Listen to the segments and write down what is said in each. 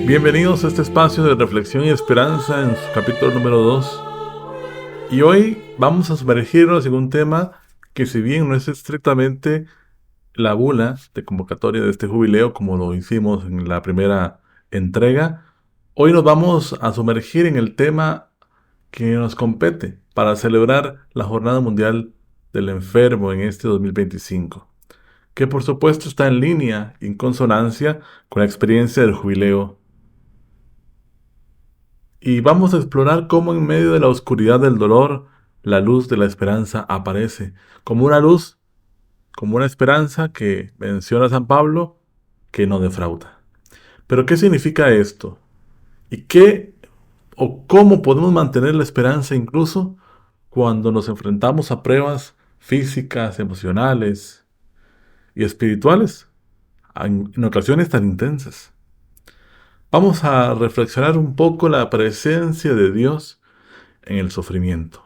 Bienvenidos a este espacio de reflexión y esperanza en su capítulo número 2. Y hoy vamos a sumergirnos en un tema que, si bien no es estrictamente la bula de convocatoria de este jubileo como lo hicimos en la primera entrega, hoy nos vamos a sumergir en el tema que nos compete para celebrar la Jornada Mundial del Enfermo en este 2025, que por supuesto está en línea, en consonancia con la experiencia del jubileo. Y vamos a explorar cómo en medio de la oscuridad del dolor, la luz de la esperanza aparece, como una luz, como una esperanza que menciona San Pablo, que no defrauda. Pero ¿qué significa esto? ¿Y qué o cómo podemos mantener la esperanza incluso cuando nos enfrentamos a pruebas físicas, emocionales y espirituales, en ocasiones tan intensas? Vamos a reflexionar un poco la presencia de Dios en el sufrimiento.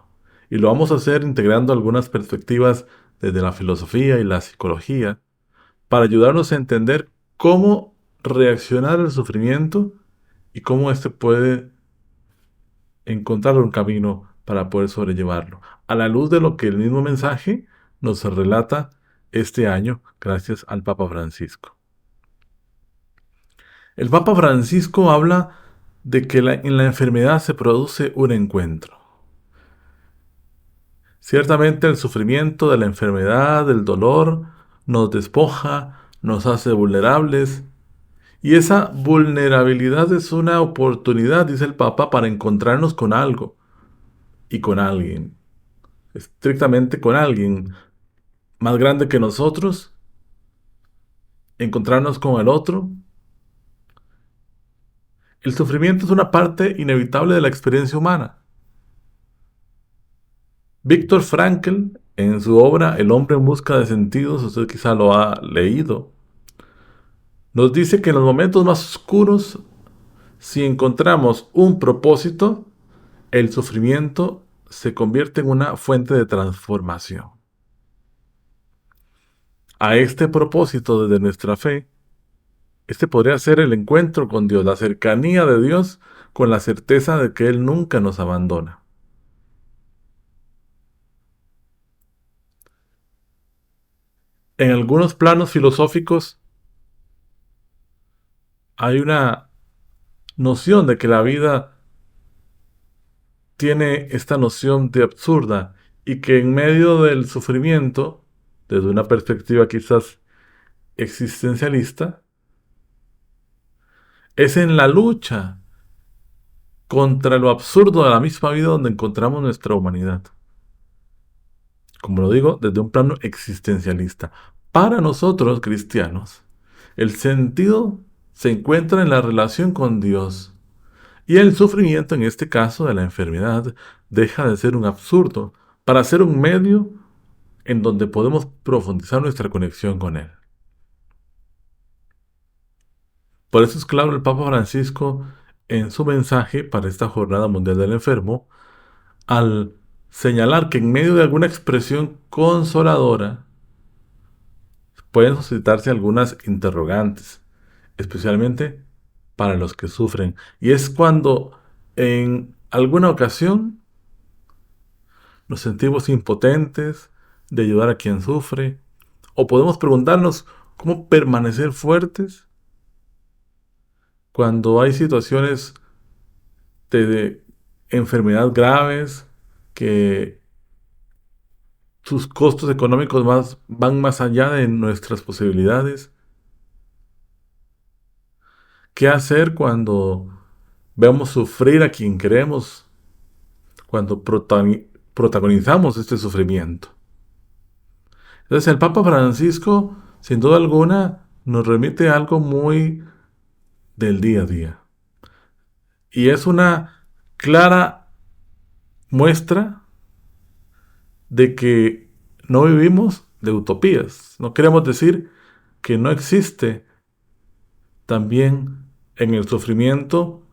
Y lo vamos a hacer integrando algunas perspectivas desde la filosofía y la psicología para ayudarnos a entender cómo reaccionar al sufrimiento y cómo éste puede encontrar un camino para poder sobrellevarlo, a la luz de lo que el mismo mensaje nos relata este año gracias al Papa Francisco. El Papa Francisco habla de que en la enfermedad se produce un encuentro. Ciertamente el sufrimiento de la enfermedad, del dolor, nos despoja, nos hace vulnerables. Y esa vulnerabilidad es una oportunidad, dice el Papa, para encontrarnos con algo y con alguien. Estrictamente con alguien más grande que nosotros, encontrarnos con el otro. El sufrimiento es una parte inevitable de la experiencia humana. Viktor Frankl, en su obra El hombre en busca de sentidos, usted quizá lo ha leído, nos dice que en los momentos más oscuros, si encontramos un propósito, el sufrimiento se convierte en una fuente de transformación. A este propósito, desde nuestra fe, este podría ser el encuentro con Dios, la cercanía de Dios con la certeza de que Él nunca nos abandona. En algunos planos filosóficos hay una noción de que la vida tiene esta noción de absurda y que en medio del sufrimiento, desde una perspectiva quizás existencialista, es en la lucha contra lo absurdo de la misma vida donde encontramos nuestra humanidad. Como lo digo, desde un plano existencialista. Para nosotros, cristianos, el sentido se encuentra en la relación con Dios. Y el sufrimiento, en este caso de la enfermedad, deja de ser un absurdo para ser un medio en donde podemos profundizar nuestra conexión con Él. Por eso es claro el Papa Francisco en su mensaje para esta Jornada Mundial del Enfermo, al señalar que en medio de alguna expresión consoladora pueden suscitarse algunas interrogantes, especialmente para los que sufren. Y es cuando en alguna ocasión nos sentimos impotentes de ayudar a quien sufre, o podemos preguntarnos cómo permanecer fuertes cuando hay situaciones de enfermedad graves que sus costos económicos van más allá de nuestras posibilidades. ¿Qué hacer cuando vemos sufrir a quien queremos? Cuando protagonizamos este sufrimiento. Entonces el Papa Francisco, sin duda alguna, nos remite a algo muy del día a día. Y es una clara muestra de que no vivimos de utopías. No queremos decir que no existe también en el sufrimiento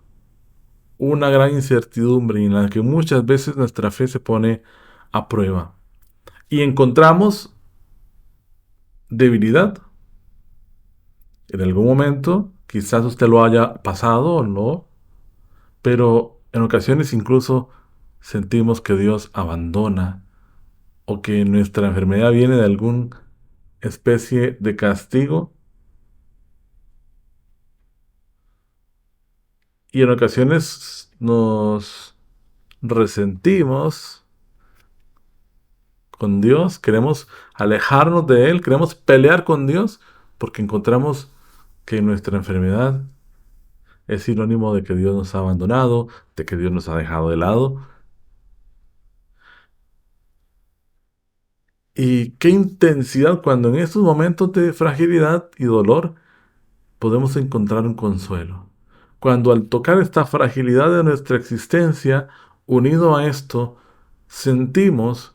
una gran incertidumbre en la que muchas veces nuestra fe se pone a prueba. Y encontramos debilidad. En algún momento Quizás usted lo haya pasado o no, pero en ocasiones incluso sentimos que Dios abandona o que nuestra enfermedad viene de alguna especie de castigo, y en ocasiones nos resentimos con Dios, queremos alejarnos de Él, queremos pelear con Dios porque encontramos que nuestra enfermedad es sinónimo de que Dios nos ha abandonado, de que Dios nos ha dejado de lado. Y qué intensidad cuando en estos momentos de fragilidad y dolor podemos encontrar un consuelo. Cuando al tocar esta fragilidad de nuestra existencia, unido a esto, sentimos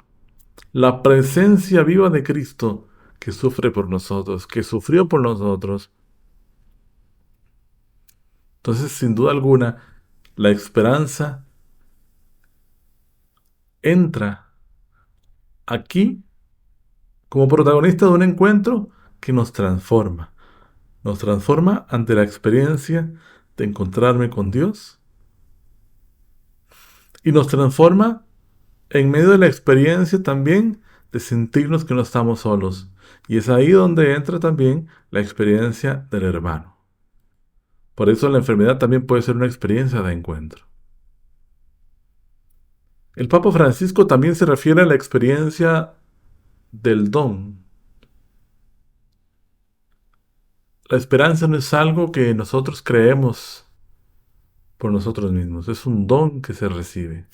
la presencia viva de Cristo que sufre por nosotros, que sufrió por nosotros. Entonces, sin duda alguna, la esperanza entra aquí como protagonista de un encuentro que nos transforma. Nos transforma ante la experiencia de encontrarme con Dios y nos transforma en medio de la experiencia también de sentirnos que no estamos solos. Y es ahí donde entra también la experiencia del hermano. Por eso la enfermedad también puede ser una experiencia de encuentro. El Papa Francisco también se refiere a la experiencia del don. La esperanza no es algo que nosotros creemos por nosotros mismos, es un don que se recibe.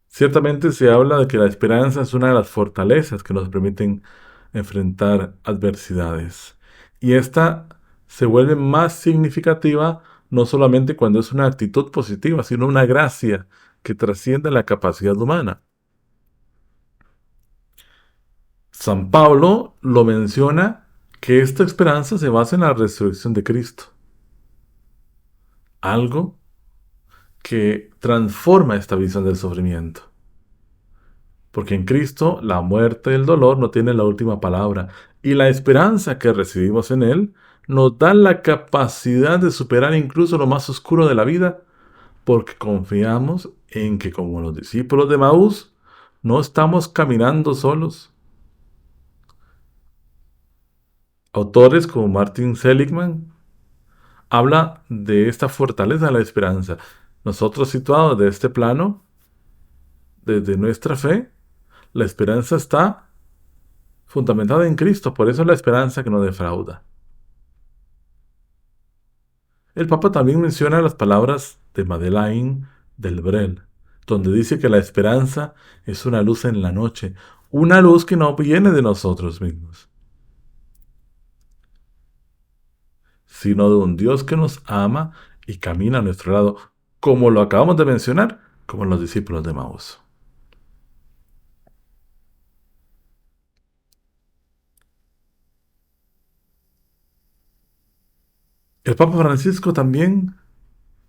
Ciertamente se habla de que la esperanza es una de las fortalezas que nos permiten enfrentar adversidades. Y esta se vuelve más significativa no solamente cuando es una actitud positiva, sino una gracia que trasciende la capacidad humana. San Pablo lo menciona que esta esperanza se basa en la resurrección de Cristo, algo que transforma esta visión del sufrimiento. Porque en Cristo la muerte y el dolor no tienen la última palabra, y la esperanza que recibimos en Él nos da la capacidad de superar incluso lo más oscuro de la vida, porque confiamos en que, como los discípulos de Maús, no estamos caminando solos. Autores como Martin Seligman habla de esta fortaleza de la esperanza. Nosotros situados de este plano, desde nuestra fe, la esperanza está fundamentada en Cristo, por eso es la esperanza que no defrauda. El Papa también menciona las palabras de Madeleine Delbrel, donde dice que la esperanza es una luz en la noche, una luz que no viene de nosotros mismos, sino de un Dios que nos ama y camina a nuestro lado, como lo acabamos de mencionar, como los discípulos de Maús. El Papa Francisco también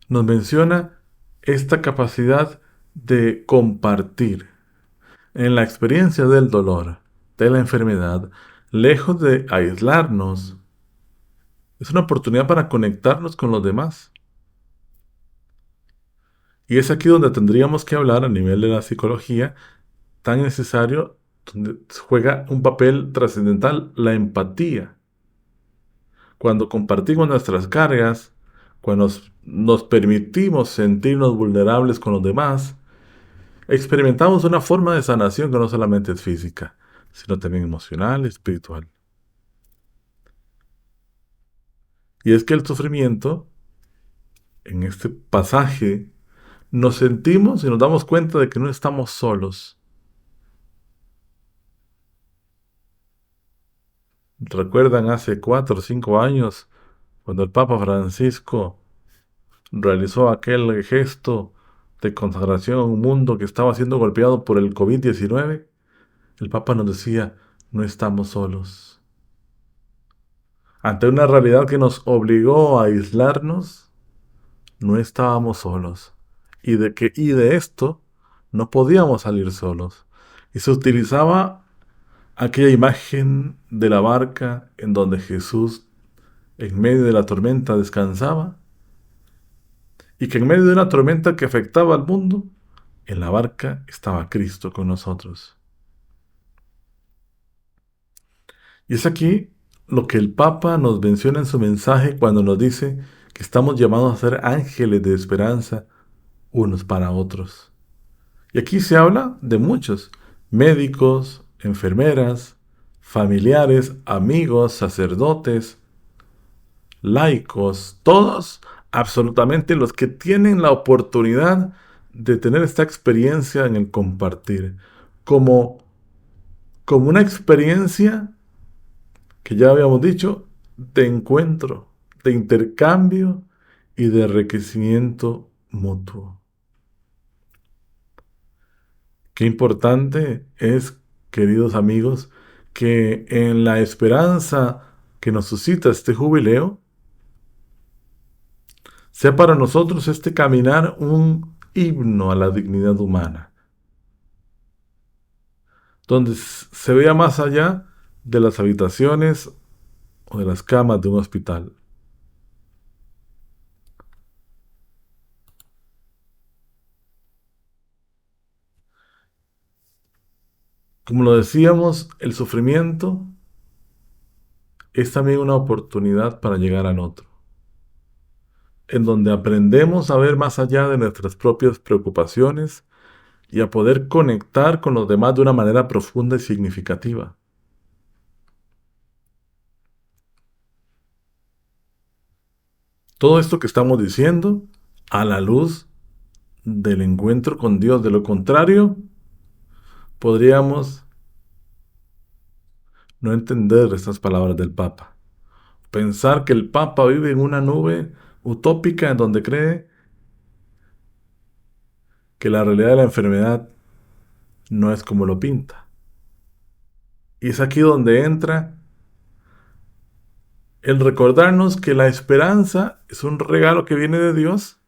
nos menciona esta capacidad de compartir en la experiencia del dolor, de la enfermedad, lejos de aislarnos. Es una oportunidad para conectarnos con los demás. Y es aquí donde tendríamos que hablar a nivel de la psicología, tan necesario, donde juega un papel trascendental la empatía. Cuando compartimos nuestras cargas, cuando nos permitimos sentirnos vulnerables con los demás, experimentamos una forma de sanación que no solamente es física, sino también emocional y espiritual. Y es que el sufrimiento, en este pasaje, nos sentimos y nos damos cuenta de que no estamos solos. ¿Recuerdan hace 4 o 5 años cuando el Papa Francisco realizó aquel gesto de consagración a un mundo que estaba siendo golpeado por el COVID-19? El Papa nos decía, no estamos solos. Ante una realidad que nos obligó a aislarnos, no estábamos solos. Y de esto no podíamos salir solos. Y se utilizaba aquella imagen de la barca en donde Jesús en medio de la tormenta descansaba y que en medio de una tormenta que afectaba al mundo, en la barca estaba Cristo con nosotros. Y es aquí lo que el Papa nos menciona en su mensaje cuando nos dice que estamos llamados a ser ángeles de esperanza unos para otros. Y aquí se habla de muchos, médicos, enfermeras, familiares, amigos, sacerdotes, laicos, todos, absolutamente los que tienen la oportunidad de tener esta experiencia en el compartir, como, como una experiencia que ya habíamos dicho, de encuentro, de intercambio y de enriquecimiento mutuo. Qué importante es, queridos amigos, que en la esperanza que nos suscita este jubileo, sea para nosotros este caminar un himno a la dignidad humana, donde se vea más allá de las habitaciones o de las camas de un hospital. Como lo decíamos, el sufrimiento es también una oportunidad para llegar al otro, en donde aprendemos a ver más allá de nuestras propias preocupaciones y a poder conectar con los demás de una manera profunda y significativa. Todo esto que estamos diciendo a la luz del encuentro con Dios. De lo contrario, podríamos no entender estas palabras del Papa. Pensar que el Papa vive en una nube utópica en donde cree que la realidad de la enfermedad no es como lo pinta. Y es aquí donde entra el recordarnos que la esperanza es un regalo que viene de Dios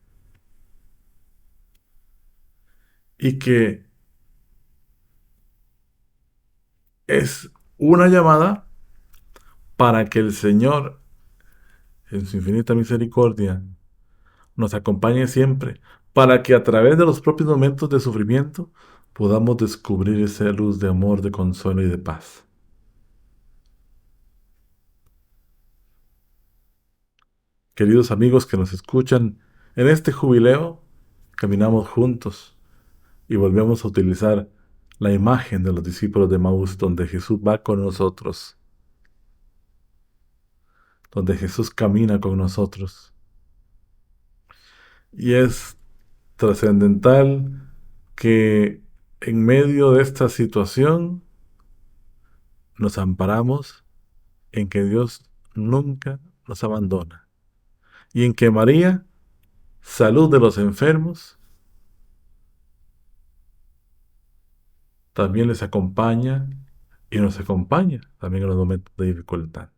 y que es una llamada para que el Señor, en su infinita misericordia, nos acompañe siempre, para que a través de los propios momentos de sufrimiento podamos descubrir esa luz de amor, de consuelo y de paz. Queridos amigos que nos escuchan, en este jubileo caminamos juntos y volvemos a utilizar la imagen de los discípulos de Maús, donde Jesús va con nosotros, donde Jesús camina con nosotros. Y es trascendental que en medio de esta situación nos amparamos en que Dios nunca nos abandona y en que María, salud de los enfermos, también les acompaña y nos acompaña también en los momentos de dificultad.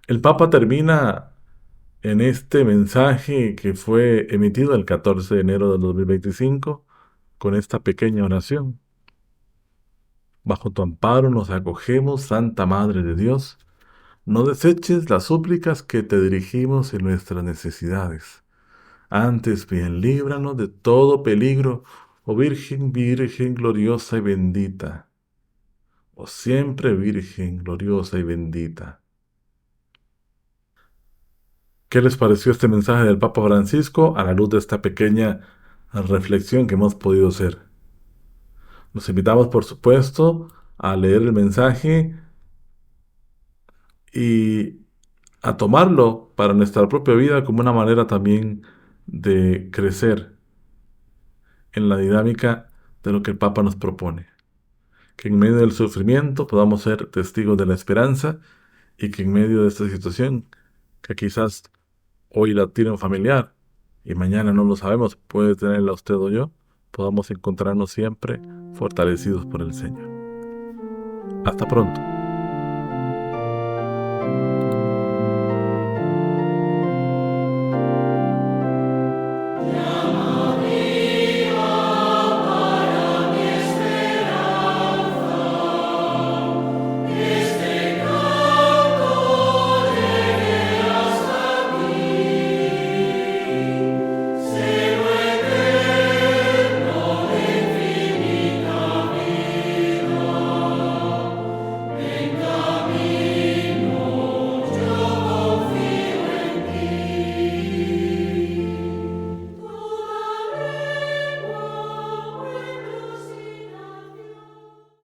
El Papa termina en este mensaje que fue emitido el 14 de enero del 2025 con esta pequeña oración. Bajo tu amparo nos acogemos, Santa Madre de Dios. No deseches las súplicas que te dirigimos en nuestras necesidades. Antes bien, líbranos de todo peligro, oh Virgen, Virgen gloriosa y bendita. Oh siempre Virgen gloriosa y bendita. ¿Qué les pareció este mensaje del Papa Francisco a la luz de esta pequeña reflexión que hemos podido hacer? Los invitamos, por supuesto, a leer el mensaje y a tomarlo para nuestra propia vida como una manera también de crecer en la dinámica de lo que el Papa nos propone. Que en medio del sufrimiento podamos ser testigos de la esperanza y que en medio de esta situación, que quizás hoy la tiene un familiar y mañana no lo sabemos, puede tenerla usted o yo, podamos encontrarnos siempre fortalecidos por el Señor. Hasta pronto.